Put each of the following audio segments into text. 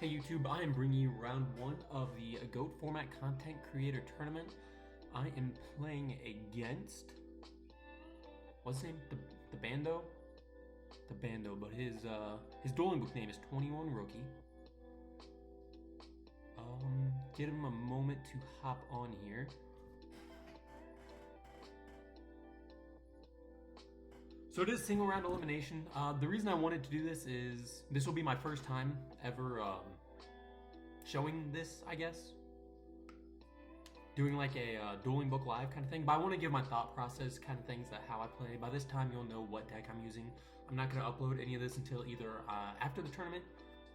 Hey YouTube, I am bringing you round 1 of the GOAT format content creator tournament. I am playing against, what's his name? TheBando? TheBando, but his dueling book name is 21 Rookie. Give him a moment to hop on here. So it is single round elimination. The reason I wanted to do this is this will be my first time ever showing this, I guess. Doing like a dueling book live kind of thing. But I want to give my thought process kind of things that how I play. By this time you'll know what deck I'm using. I'm not going to upload any of this until either after the tournament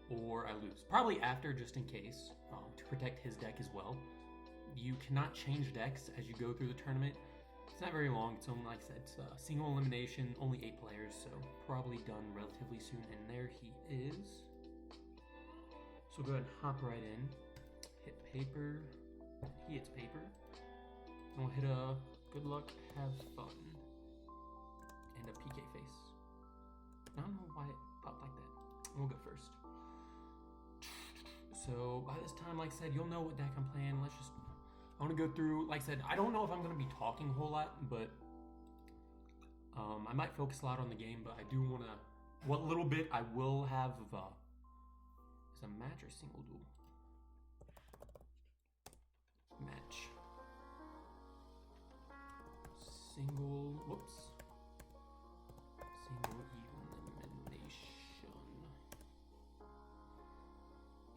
or I lose. Probably after, just in case, to protect his deck as well. You cannot change decks as you go through the tournament. It's not very long. It's only, like I said, it's a single elimination, only 8 players, so probably done relatively soon. And there he is. So go ahead and hop right in. Hit paper. He hits paper. And we'll hit a good luck, have fun, and a PK face. I don't know why it popped like that. And we'll go first. So by this time, like I said, you'll know what deck I'm playing. I want to go through, like I said, I don't know if I'm going to be talking a whole lot, but I might focus a lot on the game, but I do want to, what little bit I will have of is a match or single duel? Match. Single, whoops. Single elimination.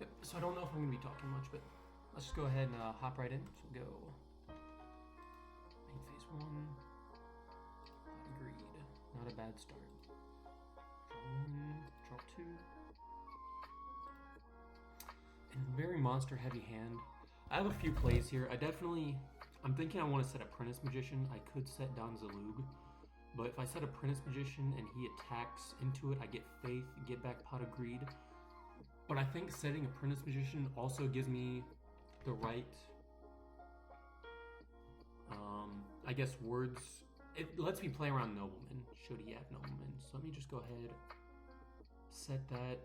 Yep, so I don't know if I'm going to be talking much, but let's just go ahead and hop right in. So we'll go main phase 1. Agreed. Not a bad start. Draw 1, draw 2. And very monster heavy hand. I have a few plays here. I'm thinking I want to set Apprentice Magician. I could set Don Zalug. But if I set Apprentice Magician and he attacks into it, I get Faith, get back Pot of Greed. But I think setting Apprentice Magician also gives me the right, I guess, words. It lets me play around Nobleman, should he have Nobleman. So let me just go ahead, set that.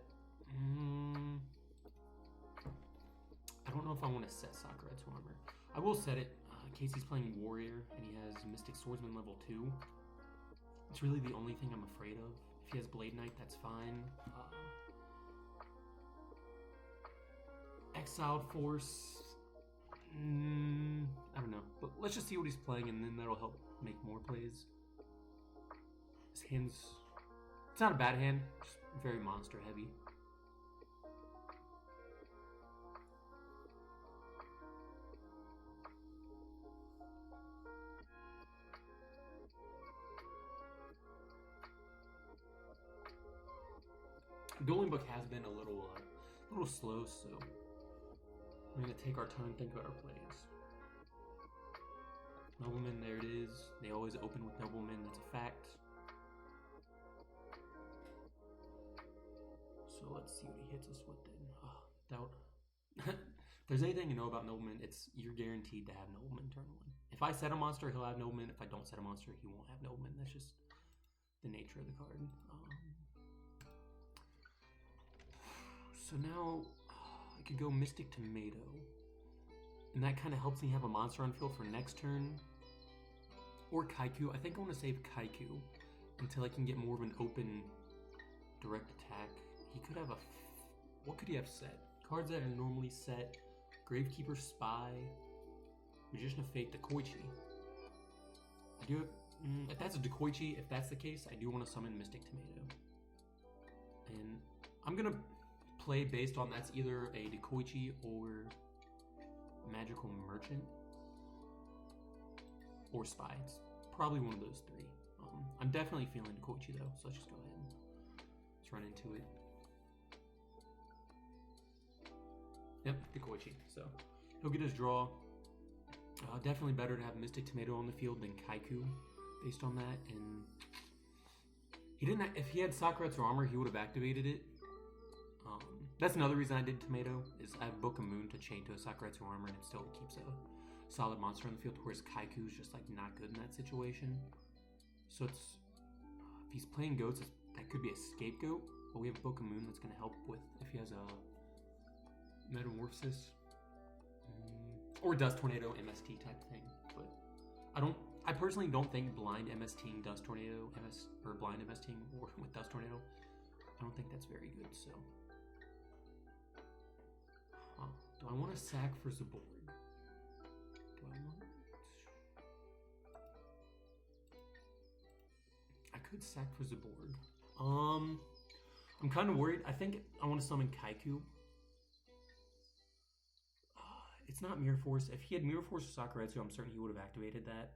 I don't know if I want to set Sakura to armor. I will set it in case he's playing Warrior and he has Mystic Swordsman level 2. It's really the only thing I'm afraid of. If he has Blade Knight, that's fine. Exiled Force, I don't know, but let's just see what he's playing and then that'll help make more plays. His hand's, it's not a bad hand, just very monster heavy. Dueling book has been a little slow, so we're gonna take our time, think about our plays. Nobleman, there it is. They always open with Nobleman, that's a fact. So let's see what he hits us with then. If there's anything you know about Nobleman, it's you're guaranteed to have Nobleman turn 1. If I set a monster, he'll have Nobleman. If I don't set a monster, he won't have Nobleman. That's just the nature of the card. So now I could go Mystic Tomato, and that kind of helps me have a monster on field for next turn. Or Kaiku. I think I want to save Kaiku until I can get more of an open direct attack. He could have what could he have set? Cards that are normally set: Gravekeeper, Spy, Magician of Fate, Dekoichi. I do. If that's a Dekoichi, if that's the case, I do want to summon Mystic Tomato, and I'm gonna play based on that's either a Dekoichi or Magical Merchant or Spy. It's probably one of those 3. I'm definitely feeling Dekoichi though, so let's just go ahead and let's run into it. Yep, Dekoichi. So he'll get his draw. Definitely better to have Mystic Tomato on the field than Kaiku based on that. And he didn't. If he had Sakuretsu armor, he would have activated it. That's another reason I did Tomato, is I have Book of Moon to chain to a Sakuretsu armor and it still keeps a solid monster on the field, whereas Kaiku's just like not good in that situation. So it's, if he's playing goats, that could be a scapegoat, but we have Book of Moon that's going to help with if he has a Metamorphosis. Or Dust Tornado MST type thing. But I personally don't think blind MSTing Dust Tornado or blind MSTing with Dust Tornado. I don't think that's very good, so. Huh. Do I want to sack for Zaborg? Do I want... I could sack for Zaborg. I'm kind of worried. I think I want to summon Kaiku. It's not Mirror Force. If he had Mirror Force or Sakuretsu, I'm certain he would have activated that.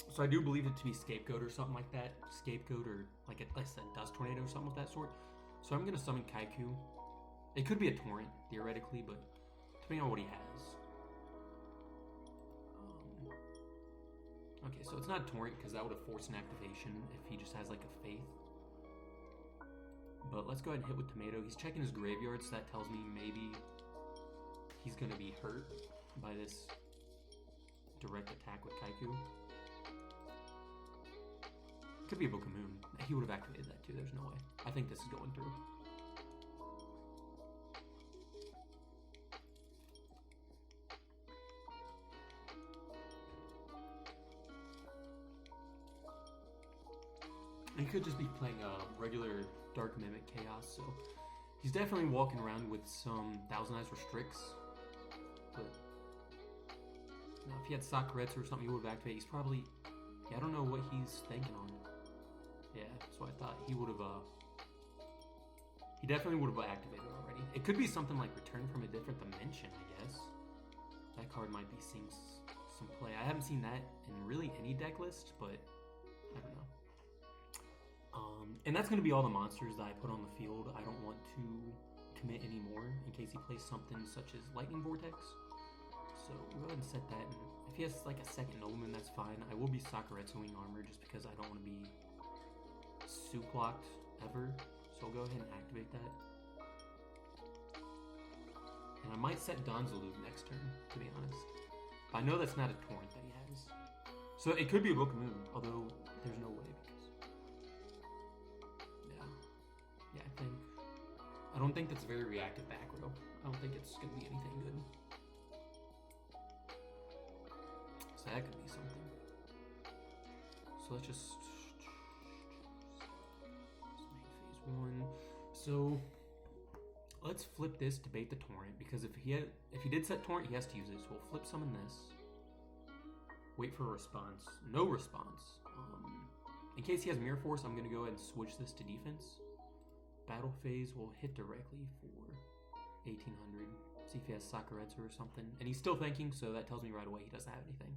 So I do believe it to be Scapegoat or something like that. Scapegoat or, like I said, Dust Tornado or something of that sort. So I'm going to summon Kaiku. It could be a Torrent, theoretically, but depending on what he has. Okay, so it's not a Torrent because that would have forced an activation if he just has like a Faith. But let's go ahead and hit with Tomato. He's checking his graveyard, so that tells me maybe he's going to be hurt by this direct attack with Kaiku. Could be a Book of Moon. He would have activated that too, there's no way. I think this is going through. He could just be playing a regular Dark Mimic Chaos, so he's definitely walking around with some Thousand Eyes Restricts. But now, if he had Sakuretsu or something, he would have activated. He's probably, yeah, I don't know what he's thinking on. Yeah, so I thought he would have. He definitely would have activated already. It could be something like Return from a Different Dimension, I guess. That card might be seeing some play. I haven't seen that in really any deck list, but I don't know. And that's going to be all the monsters that I put on the field. I don't want to commit any more in case he plays something such as Lightning Vortex. So we'll go ahead and set that. And if he has like a second Nobleman, that's fine. I will be Sakuretsuing armor just because I don't want to be soup locked ever. So I'll go ahead and activate that. And I might set Donzalug next turn, to be honest. But I know that's not a Torrent that he has. So it could be a Book of Moon, although there's no way. I don't think that's very reactive back row. I don't think it's going to be anything good. So that could be something. So let's just main phase 1. So let's flip this to bait the Torrent, because if he did set Torrent, he has to use it. So we'll flip summon this. Wait for a response. No response. In case he has Mirror Force, I'm going to go ahead and switch this to defense. Battle phase will hit directly for 1800. See if he has Sakuretsu or something. And he's still thinking, so that tells me right away he doesn't have anything.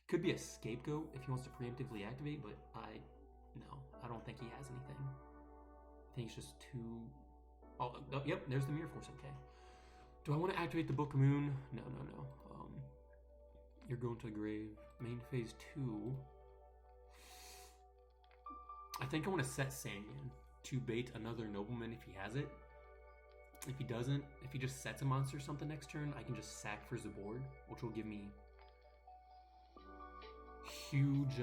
Could be a Scapegoat if he wants to preemptively activate, but I don't think he has anything. I think it's just too... Oh, yep, there's the Mirror Force, okay. Do I want to activate the Book of Moon? No. You're going to the grave. Main phase 2. I think I want to set Sanyan to bait another Nobleman if he has it. If he doesn't, if he just sets a monster or something next turn, I can just sack for Zaborg, which will give me huge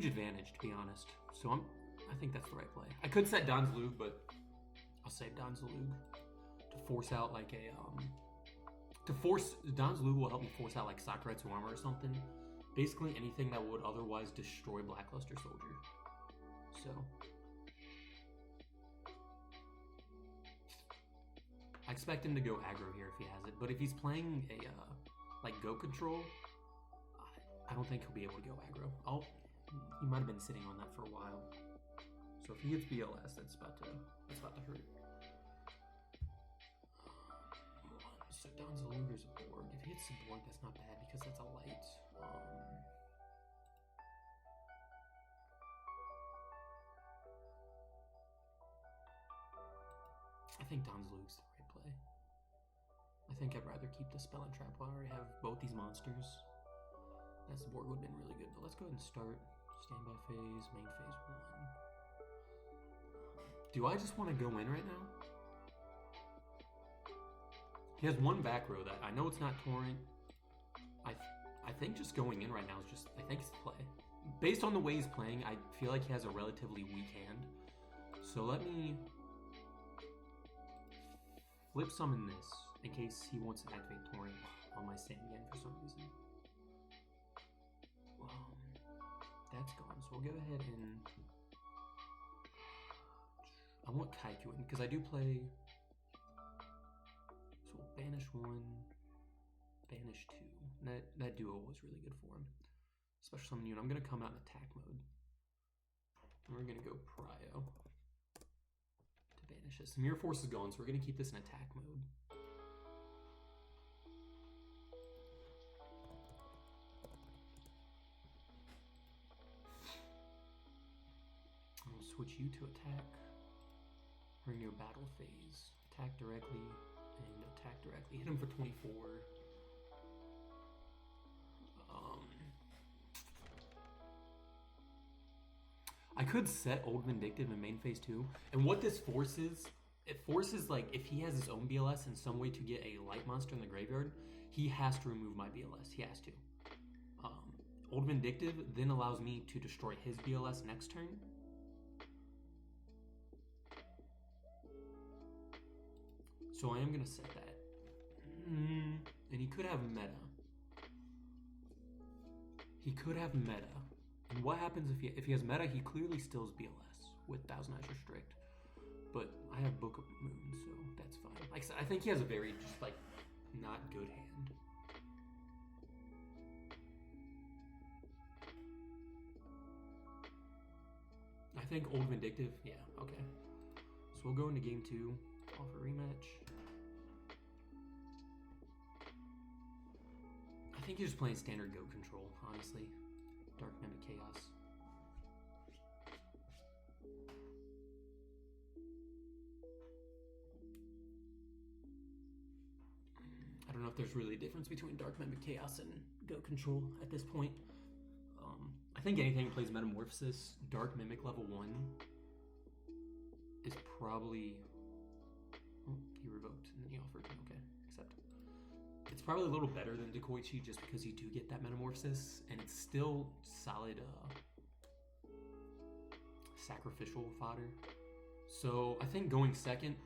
advantage, to be honest. So I think that's the right play. I could set Donzalug, but I'll save Donzalug to force out like a Donzalug will help me force out like Sakuretsu armor or something. Basically anything that would otherwise destroy Blackluster Soldier. So I expect him to go aggro here if he has it, but if he's playing a like Go Control, I don't think he'll be able to go aggro. He might have been sitting on that for a while. So if he gets BLS, that's about to hurt. So Donzaluger's a board. If he hits a board, that's not bad because that's a light. I think Donzalug's the right play. I think I'd rather keep the Spell and Trap while I already have both these monsters. That's the board would have been really good, but let's go ahead and start standby phase, main phase 1. Do I just want to go in right now? He has one back row that I know it's not Torrent. I think just going in right now is just, I think it's the play. Based on the way he's playing, I feel like he has a relatively weak hand. So let me flip summon this in case he wants to activate Torrent on my Sandman for some reason. That's gone, so we'll go ahead and I want Kaiku in because I do play. So we'll banish 1, banish 2. And that duo was really good for him. Special summon you, and I'm gonna come out in attack mode. And we're gonna go Prio to banish this. Mirror Force is gone, so we're gonna keep this in attack mode. I'll switch you to attack. We're in your battle phase. Attack directly and attack directly. Hit him for 24. I could set Old Vindictive in main phase 2. And what this forces, it forces like if he has his own BLS in some way to get a light monster in the graveyard, he has to remove my BLS. He has to. Old Vindictive then allows me to destroy his BLS next turn. So I am going to set that. And he could have meta. He could have meta. And what happens if he has meta? He clearly steals BLS with Thousand Eyes Restrict. But I have Book of Moon, so that's fine. Like I said, I think he has a very just like not good hand. I think Old Vindictive, yeah, okay. So we'll go into game 2, offer rematch. I think you're just playing standard Go control, honestly. Dark Mimic Chaos. I don't know if there's really a difference between Dark Mimic Chaos and Go control at this point. I think anything that plays Metamorphosis, Dark Mimic level 1 is probably... Oh, he revoked and then he offered. Okay, accept. It's probably a little better than Dekoichi just because you do get that Metamorphosis and it's still solid sacrificial fodder. So I think going second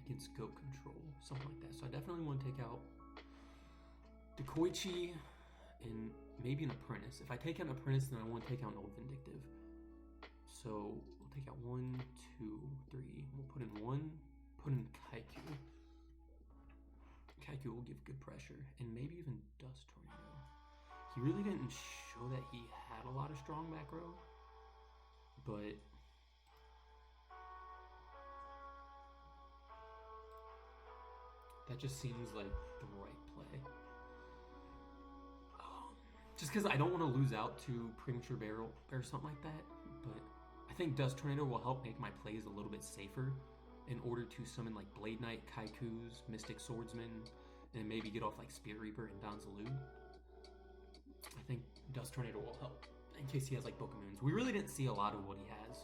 against Goat Control, something like that. So I definitely want to take out Dekoichi and maybe an Apprentice. If I take out an Apprentice, then I want to take out an Old Vindictive. So we'll take out 1, 2, 3. We'll put in 1, put in Kaiku. Kaiku will give good pressure, and maybe even Dust Tornado. He really didn't show that he had a lot of strong back row, but that just seems like the right play. Just because I don't want to lose out to Premature Barrel or something like that, but I think Dust Tornado will help make my plays a little bit safer in order to summon like Blade Knight, Kaikus, Mystic Swordsman, and maybe get off like Spear Reaper and Donzaloo. I think Dust Tornado will help in case he has like Book of Moons. We really didn't see a lot of what he has,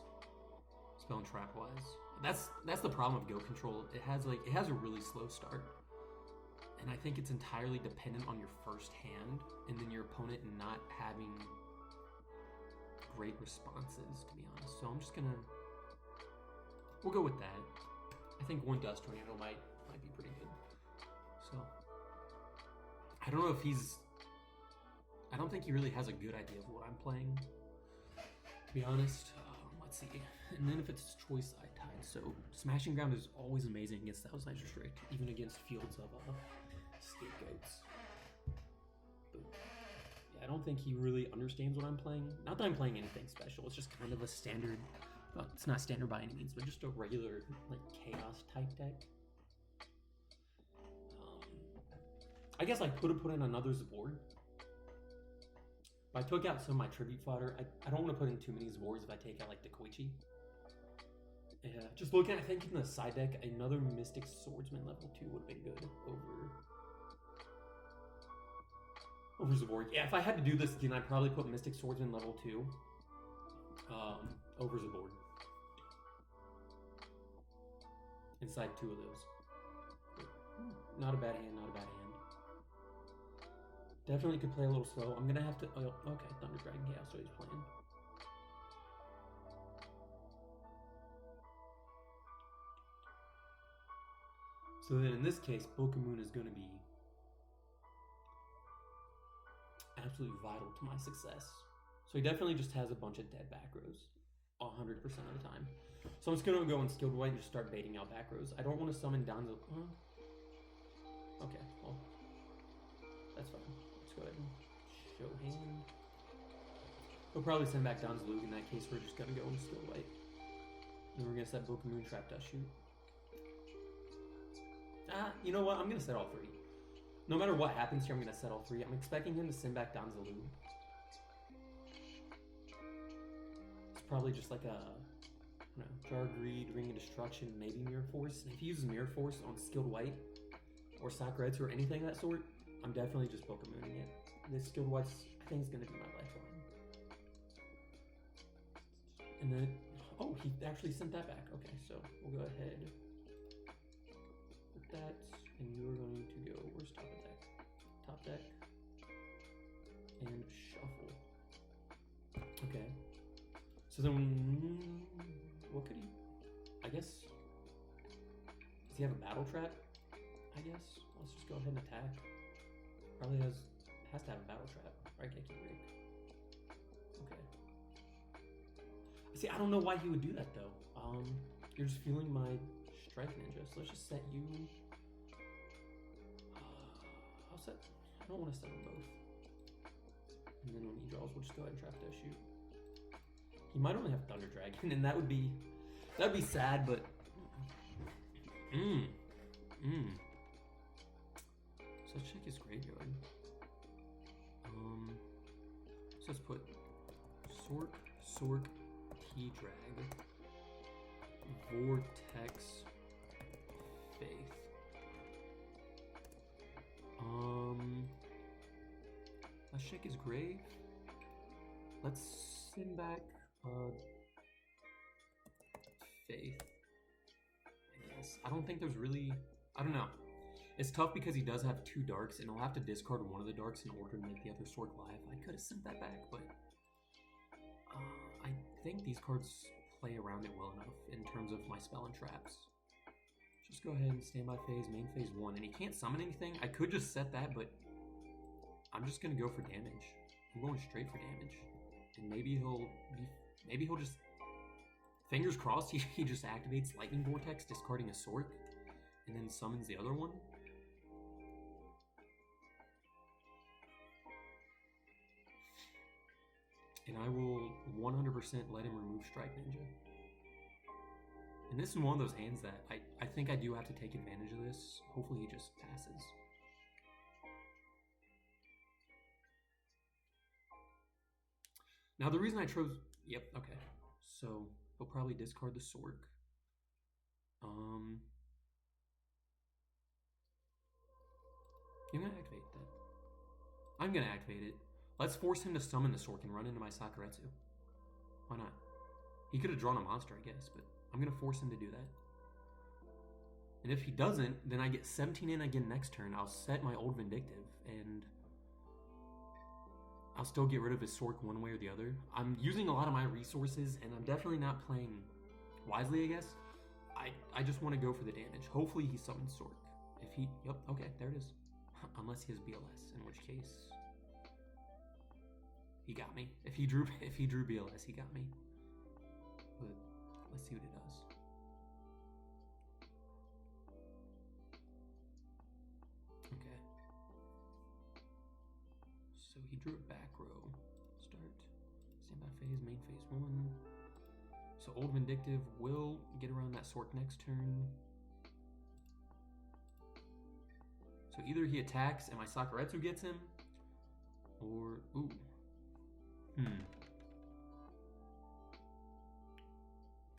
spell and trap wise. That's the problem of Go Control. It has a really slow start. And I think it's entirely dependent on your first hand and then your opponent not having great responses, to be honest. So I'm just gonna, we'll go with that. I think 1 Dust Tornado might be pretty good. So I don't know if I don't think he really has a good idea of what I'm playing, to be honest. Let's see. And then if it's choice side tied, so Smashing Ground is always amazing against Thousand Eyes Restrict, even against fields of Scapegoats. But yeah, I don't think he really understands what I'm playing. Not that I'm playing anything special, it's just kind of a standard, well, it's not standard by any means, but just a regular like chaos type deck. I guess I could have put in another Zabord. If I took out some of my tribute fodder, I don't want to put in too many Zabords if I take out like Dekoichi. Yeah, just looking, I think in the side deck, another Mystic Swordsman level 2 would have been good over Zabord. Yeah, if I had to do this again, I'd probably put Mystic Swordsman level 2 over Zabord. Inside 2 of those. Not a bad hand, not a bad hand. Definitely could play a little slow. I'm gonna have to, oh, okay, Thunder Dragon Chaos, so he's playing. So then in this case, Bokamoon is going to be absolutely vital to my success. So he definitely just has a bunch of dead back rows 100% of the time. So I'm just going to go in Skilled White and just start baiting out back rows. I don't want to summon down the... Okay, well, that's fine. Let's go ahead and show hand. We'll probably send back Don's Lug. In that case, we're just going to go in Skilled White. Then we're going to set Bokamoon, Trap Dust Shoot. You know what? I'm going to set all three. No matter what happens here, I'm going to set all three. I'm expecting him to send back Don's Lug. It's probably just like a... Jar Greed, Ring of Destruction, maybe Mirror Force. And if he uses Mirror Force on Skilled White or Sakuretsu or anything of that sort, I'm definitely just Bokamooning it. This Skilled White's, I think, is going to be my lifeline. And then, oh, he actually sent that back. Okay, so we'll go ahead with that, and you're going to go, where's top of deck? Top deck, and shuffle. Okay. So then, what could he, I guess, does he have a battle trap? I guess, let's just go ahead and attack. Probably has to have a battle trap, right, Geki Break. Okay. See, I don't know why he would do that though. You're just feeling my Strike Ninja, so let's just set you, I'll set, I don't want to set them both. And then when he draws, we'll just go ahead and Trap Dust Shoot. He might only have Thunder Dragon, and that'd be sad, but so let's check his graveyard. So let's put Sork, T-Drag, Vortex, Faith. Let's check his grave. Let's send back Faith, I guess. I don't think there's really, I don't know. It's tough because he does have two darks, and he'll have to discard one of the darks in order to make the other Sork live. I could have sent that back, but I think these cards play around it well enough in terms of my spell and traps. Just go ahead and standby phase, main phase 1, and he can't summon anything. I could just set that, but I'm just gonna go for damage. I'm going straight for damage, and maybe he'll just, fingers crossed, he just activates Lightning Vortex, discarding a Sork, and then summons the other one. And I will 100% let him remove Strike Ninja. And this is one of those hands that I think I do have to take advantage of this. Hopefully he just passes. Now the reason I chose, yep, okay. So he'll probably discard the Sork. You're gonna activate that. I'm gonna activate it. Let's force him to summon the Sork and run into my Sakuretsu. Why not? He could have drawn a monster, I guess, but I'm gonna force him to do that. And if he doesn't, then I get 17 in again next turn. I'll set my old Vindictive, and I'll still get rid of his Sork one way or the other. I'm using a lot of my resources, and I'm definitely not playing wisely, I guess. I just want to go for the damage. Hopefully he summons Sork. If he, yep, okay, there it is. Unless he has BLS, in which case he got me. If he drew BLS, he got me. But let's see what it does. Okay. So he drew a back row. Start. Standby phase, main phase 1. So old Vindictive will get around that Sork next turn. So either he attacks and my Sakuretsu gets him, or, ooh.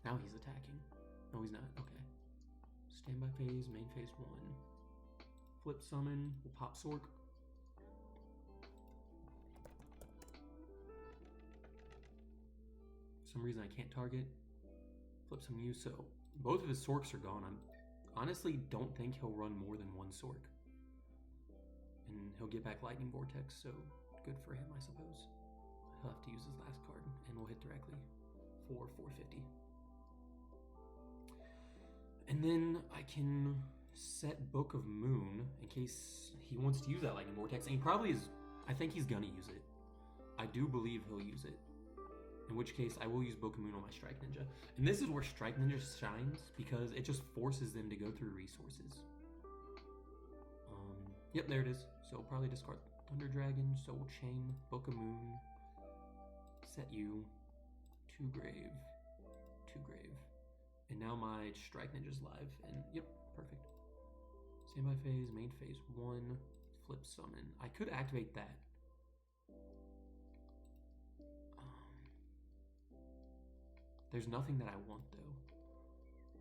Now he's attacking. No, he's not. Okay. Standby phase, main phase 1. Flip summon, we'll pop Sork. For some reason I can't target. Flip some use, so both of his Sorks are gone. I honestly don't think he'll run more than one Sork. And he'll get back Lightning Vortex, so good for him, I suppose. He'll have to use his last card, and we'll hit directly for 450. And then I can set Book of Moon in case he wants to use that Lightning Vortex, and he probably is. I think he's gonna use it. I do believe he'll use it. In which case, I will use Book of Moon on my Strike Ninja. And this is where Strike Ninja shines, because it just forces them to go through resources. Yep, there it is. So we'll probably discard Thunder Dragon, Soul Chain, Book of Moon, set you, 2 grave, 2 grave. And now my Strike Ninja's live, and yep, perfect. Standby phase, main phase 1, flip summon. I could activate that. There's nothing that I want though.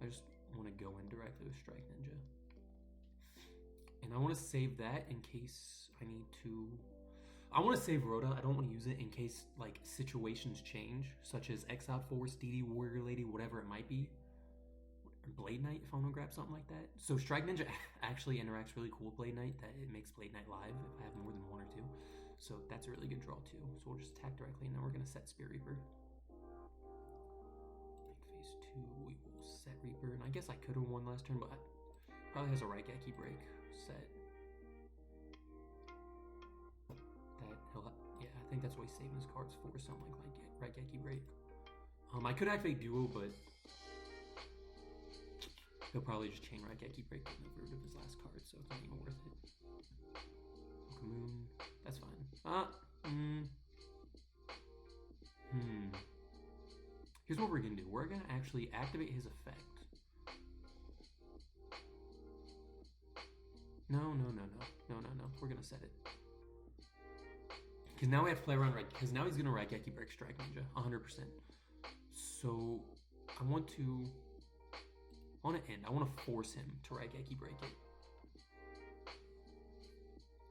I just want to go in directly with Strike Ninja. And I want to save that in case I need to. I want to save Rhoda. I don't want to use it in case like situations change, such as Exiled Force, DD Warrior Lady, whatever it might be. Or Blade Knight if I want to grab something like that. So Strike Ninja actually interacts really cool with Blade Knight, that it makes Blade Knight live if I have more than 1 or 2. So that's a really good draw too. So we'll just attack directly, and then we're going to set Spirit Reaper. Phase 2, we will set Reaper, and I guess I could have won last turn, but probably has a Raigeki break set. That he'll, yeah, I think that's what he's saving his cards for, something like Raigeki break. I could activate Duo, but he'll probably just chain Raigeki break on the root of his last card, so it's not even worth it. Book of Moon, that's fine. Here's what we're gonna do. We're gonna actually activate his effect. No. We're gonna set it. Because now we have to play around because now he's gonna Raigeki break Strike Ninja, 100%. So I want to end. I want to force him to Raigeki break it.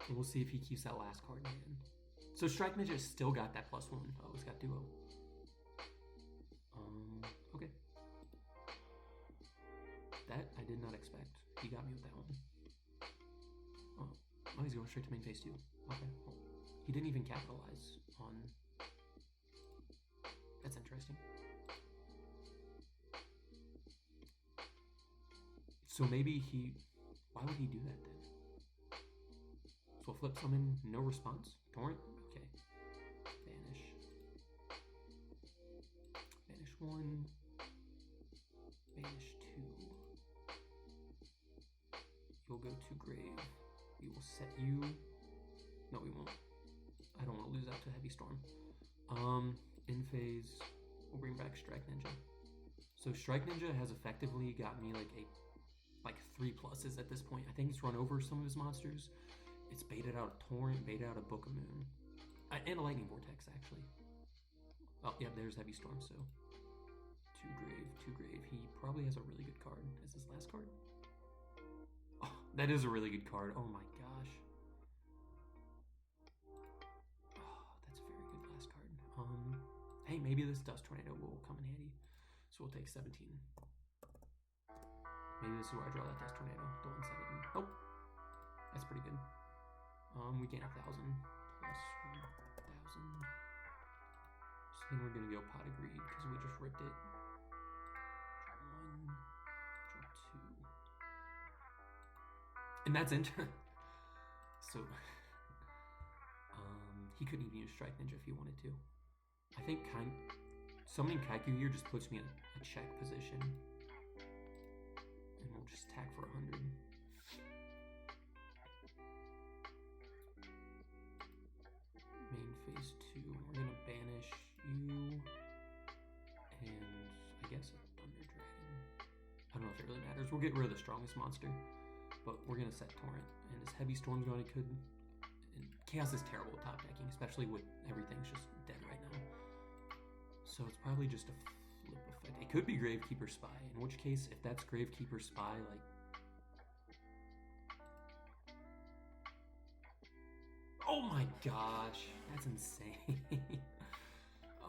And we'll see if he keeps that last card in hand. So Strike Ninja still got that +1. Oh, he's got Duo. Okay. That I did not expect. He got me with that one. Oh, he's going straight to main phase 2. Okay. Well, he didn't even capitalize on. That's interesting. So maybe he. Why would he do that then? So flip summon, no response. Torrent. Okay. Banish. Banish 1. Banish 2. You'll go to grave. We will set you. No, we won't. I don't want to lose out to Heavy Storm. In phase, we'll bring back Strike Ninja. So Strike Ninja has effectively got me like 3 pluses at this point. I think it's run over some of his monsters. It's baited out a Torrent, baited out a Book of Moon, and a Lightning Vortex actually. Oh yeah, there's Heavy Storm. So 2 grave, 2 grave. He probably has a really good card as his last card. Oh, that is a really good card. Oh my gosh. Oh, that's a very good last card. Hey, maybe this Dust Tornado will come in handy. So we'll take 17. Maybe this is where I draw that Dust Tornado. The 1/7. Oh, that's pretty good. We gain 1,000 plus 1,000. So then we're gonna go Pot of Greed because we just ripped it. Draw 1, draw 2. And that's enter. So he couldn't even use Strike Ninja if he wanted to. I think summoning Kaiku here just puts me in a check position. And we'll just attack for 100. Main phase 2. We're gonna banish you. And I guess a Thunder Dragon. I don't know if it really matters. We'll get rid of the strongest monster. But we're gonna set Torrent. And his Heavy Storm's going to could. And Chaos is terrible at top decking, especially with everything's just dead right now. So it's probably just a flip effect. It could be Gravekeeper Spy, in which case, if that's Gravekeeper Spy, like. Oh my gosh, that's insane.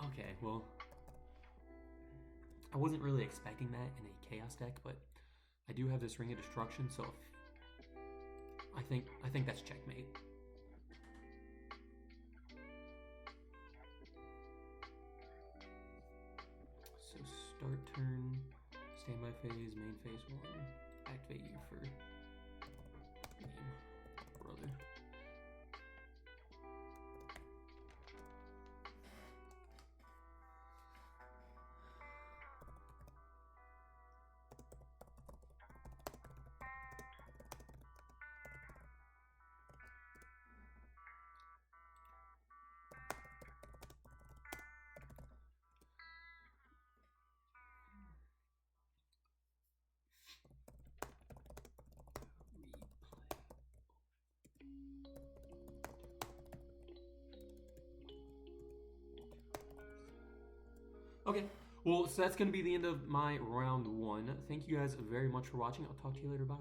Okay, well. I wasn't really expecting that in a Chaos deck, but I do have this Ring of Destruction, so I think that's checkmate. So start turn, standby phase, main phase 1, activate you for Okay. Well, so that's going to be the end of my round one. Thank you guys very much for watching. I'll talk to you later. Bye.